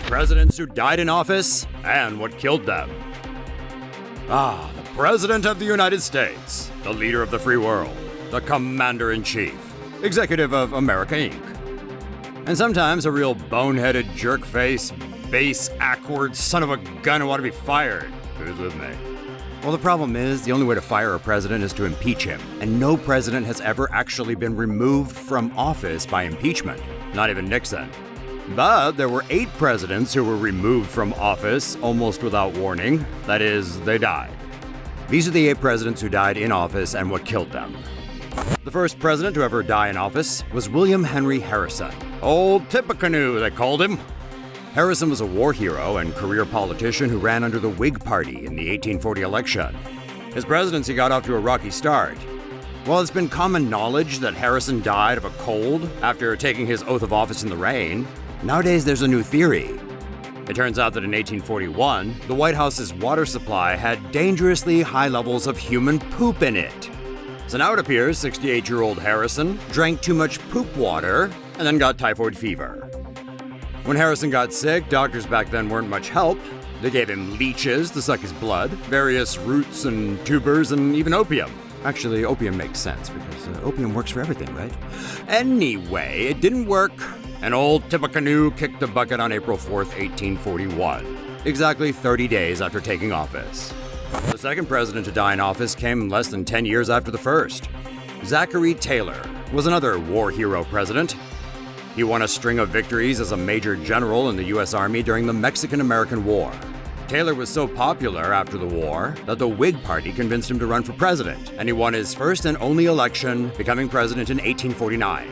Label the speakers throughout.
Speaker 1: presidents who died in office and what killed them. The President of the United States, the leader of the free world, the Commander-in-Chief, executive of America, Inc. And sometimes a real boneheaded, jerk-face, bass-ackwards son of a gun who ought to be fired. Who's with me? Well, the problem is, the only way to fire a president is to impeach him, and no president has ever actually been removed from office by impeachment, not even Nixon. But there were 8 presidents who were removed from office almost without warning. That is, they died. These are the 8 presidents who died in office and what killed them. The first president to ever die in office was William Henry Harrison. Old Tippecanoe, they called him. Harrison was a war hero and career politician who ran under the Whig Party in the 1840 election. His presidency got off to a rocky start. While it's been common knowledge that Harrison died of a cold after taking his oath of office in the rain, nowadays there's a new theory. It turns out that in 1841, the White House's water supply had dangerously high levels of human poop in it. So now it appears 68-year-old Harrison drank too much poop water and then got typhoid fever. When Harrison got sick, doctors back then weren't much help. They gave him leeches to suck his blood, various roots and tubers, and even opium. Actually, opium makes sense because opium works for everything, right? Anyway, it didn't work, and old Tippecanoe kicked the bucket on April 4th, 1841, exactly 30 days after taking office. The second president to die in office came less than 10 years after the first. Zachary Taylor was another war hero president. He won a string of victories as a major general in the U.S. Army during the Mexican-American War. Taylor was so popular after the war that the Whig Party convinced him to run for president, and he won his first and only election, becoming president in 1849.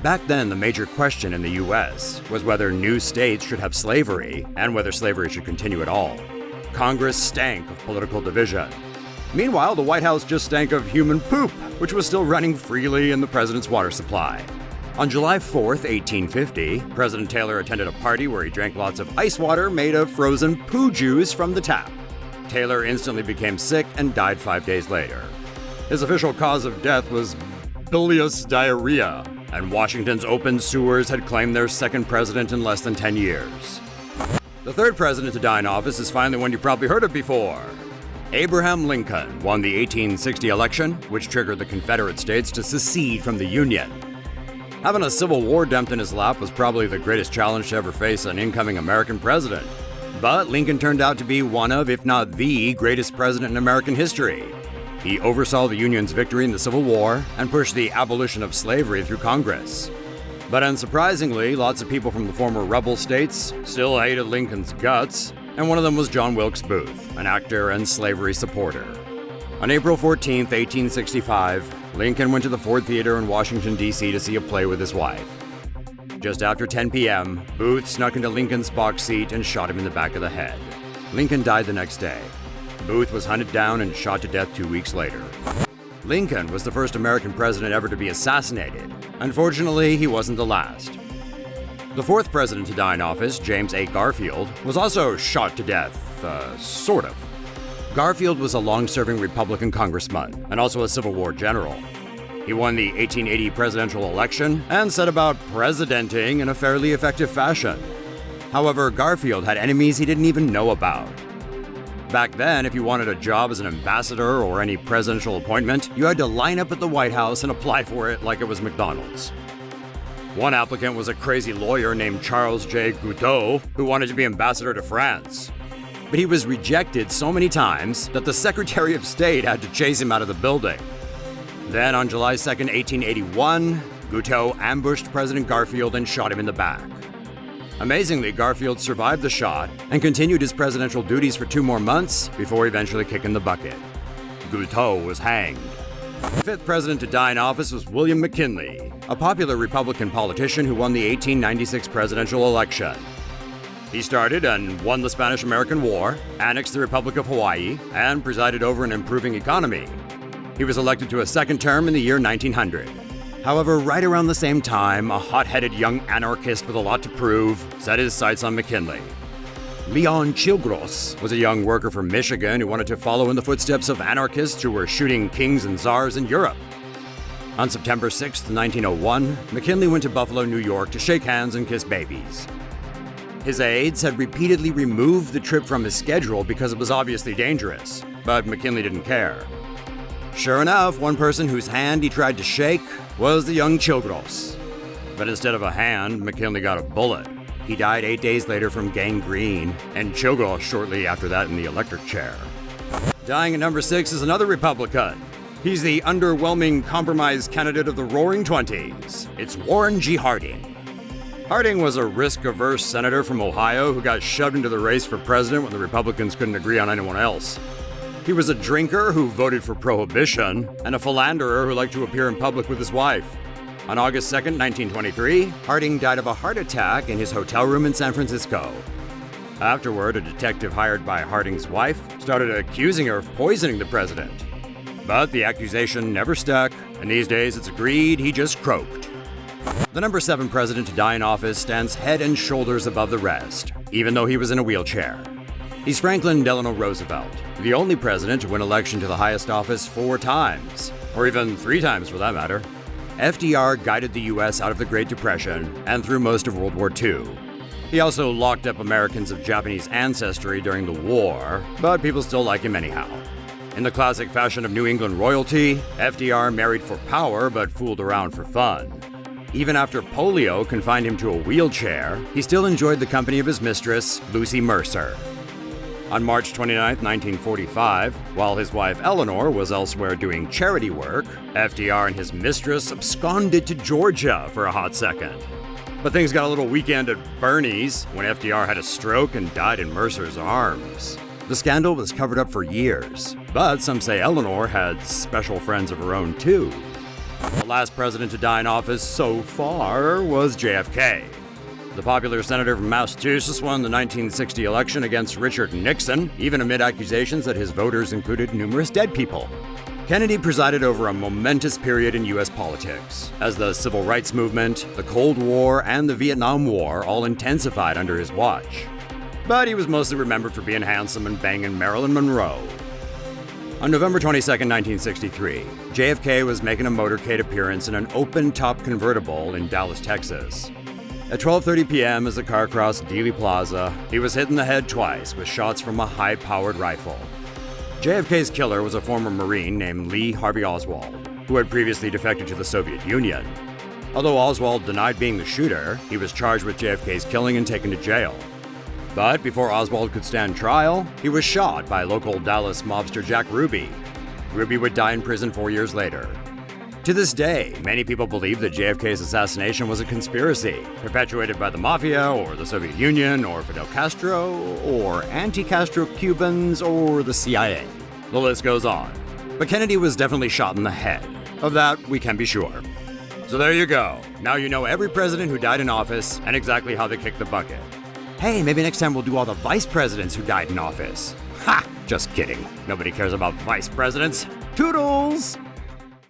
Speaker 1: Back then, the major question in the U.S. was whether new states should have slavery and whether slavery should continue at all. Congress stank of political division. Meanwhile, the White House just stank of human poop, which was still running freely in the president's water supply. On July 4th, 1850, President Taylor attended a party where he drank lots of ice water made of frozen poo juice from the tap. Taylor instantly became sick and died 5 days later. His official cause of death was bilious diarrhea, and Washington's open sewers had claimed their second president in less than 10 years. The third president to die in office is finally one you probably heard of before. Abraham Lincoln won the 1860 election, which triggered the Confederate States to secede from the Union. Having a civil war dumped in his lap was probably the greatest challenge to ever face an incoming American president. But Lincoln turned out to be one of, if not the, greatest president in American history. He oversaw the Union's victory in the Civil War and pushed the abolition of slavery through Congress. But unsurprisingly, lots of people from the former rebel states still hated Lincoln's guts, and one of them was John Wilkes Booth, an actor and slavery supporter. On April 14, 1865, Lincoln went to the Ford Theater in Washington, D.C. to see a play with his wife. Just after 10 p.m., Booth snuck into Lincoln's box seat and shot him in the back of the head. Lincoln died the next day. Booth was hunted down and shot to death 2 weeks later. Lincoln was the first American president ever to be assassinated. Unfortunately, he wasn't the last. The fourth president to die in office, James A. Garfield, was also shot to death, sort of. Garfield was a long-serving Republican congressman and also a Civil War general. He won the 1880 presidential election and set about presidenting in a fairly effective fashion. However, Garfield had enemies he didn't even know about. Back then, if you wanted a job as an ambassador or any presidential appointment, you had to line up at the White House and apply for it like it was McDonald's. One applicant was a crazy lawyer named Charles J. Guiteau, who wanted to be ambassador to France. But he was rejected so many times that the Secretary of State had to chase him out of the building. Then on July 2, 1881, Guiteau ambushed President Garfield and shot him in the back. Amazingly, Garfield survived the shot and continued his presidential duties for 2 more months before eventually kicking the bucket. Guiteau was hanged. The fifth president to die in office was William McKinley, a popular Republican politician who won the 1896 presidential election. He started and won the Spanish-American War, annexed the Republic of Hawaii, and presided over an improving economy. He was elected to a second term in the year 1900. However, right around the same time, a hot-headed young anarchist with a lot to prove set his sights on McKinley. Leon Chilgros was a young worker from Michigan who wanted to follow in the footsteps of anarchists who were shooting kings and czars in Europe. On September 6, 1901, McKinley went to Buffalo, New York to shake hands and kiss babies. His aides had repeatedly removed the trip from his schedule because it was obviously dangerous, but McKinley didn't care. Sure enough, one person whose hand he tried to shake was the young Chilgros. But instead of a hand, McKinley got a bullet. He died 8 days later from gangrene, and Chilgros shortly after that in the electric chair. Dying at number 6 is another Republican. He's the underwhelming compromise candidate of the Roaring Twenties. It's Warren G. Harding. Harding was a risk-averse senator from Ohio who got shoved into the race for president when the Republicans couldn't agree on anyone else. He was a drinker who voted for prohibition, and a philanderer who liked to appear in public with his wife. On August 2nd, 1923, Harding died of a heart attack in his hotel room in San Francisco. Afterward, a detective hired by Harding's wife started accusing her of poisoning the president. But the accusation never stuck, and these days it's agreed he just croaked. The number 7 president to die in office stands head and shoulders above the rest, even though he was in a wheelchair. He's Franklin Delano Roosevelt, the only president to win election to the highest office 4 times, or even 3 times for that matter. FDR guided the U.S. out of the Great Depression and through most of World War II. He also locked up Americans of Japanese ancestry during the war, but people still like him anyhow. In the classic fashion of New England royalty, FDR married for power but fooled around for fun. Even after polio confined him to a wheelchair, he still enjoyed the company of his mistress, Lucy Mercer. On March 29, 1945, while his wife Eleanor was elsewhere doing charity work, FDR and his mistress absconded to Georgia for a hot second. But things got a little weekend at Bernie's when FDR had a stroke and died in Mercer's arms. The scandal was covered up for years, but some say Eleanor had special friends of her own too. The last president to die in office so far was JFK. The popular senator from Massachusetts won the 1960 election against Richard Nixon, even amid accusations that his voters included numerous dead people. Kennedy presided over a momentous period in U.S. politics, as the Civil Rights Movement, the Cold War, and the Vietnam War all intensified under his watch. But he was mostly remembered for being handsome and banging Marilyn Monroe. On November 22, 1963, JFK was making a motorcade appearance in an open-top convertible in Dallas, Texas. At 12:30 p.m., as the car crossed Dealey Plaza, he was hit in the head twice with shots from a high-powered rifle. JFK's killer was a former Marine named Lee Harvey Oswald, who had previously defected to the Soviet Union. Although Oswald denied being the shooter, he was charged with JFK's killing and taken to jail. But before Oswald could stand trial, he was shot by local Dallas mobster Jack Ruby. Ruby would die in prison 4 years later. To this day, many people believe that JFK's assassination was a conspiracy, perpetuated by the Mafia, or the Soviet Union, or Fidel Castro, or anti-Castro Cubans, or the CIA. The list goes on. But Kennedy was definitely shot in the head. Of that, we can be sure. So there you go. Now you know every president who died in office, and exactly how they kicked the bucket. Hey, maybe next time we'll do all the vice presidents who died in office. Ha! Just kidding. Nobody cares about vice presidents. Toodles!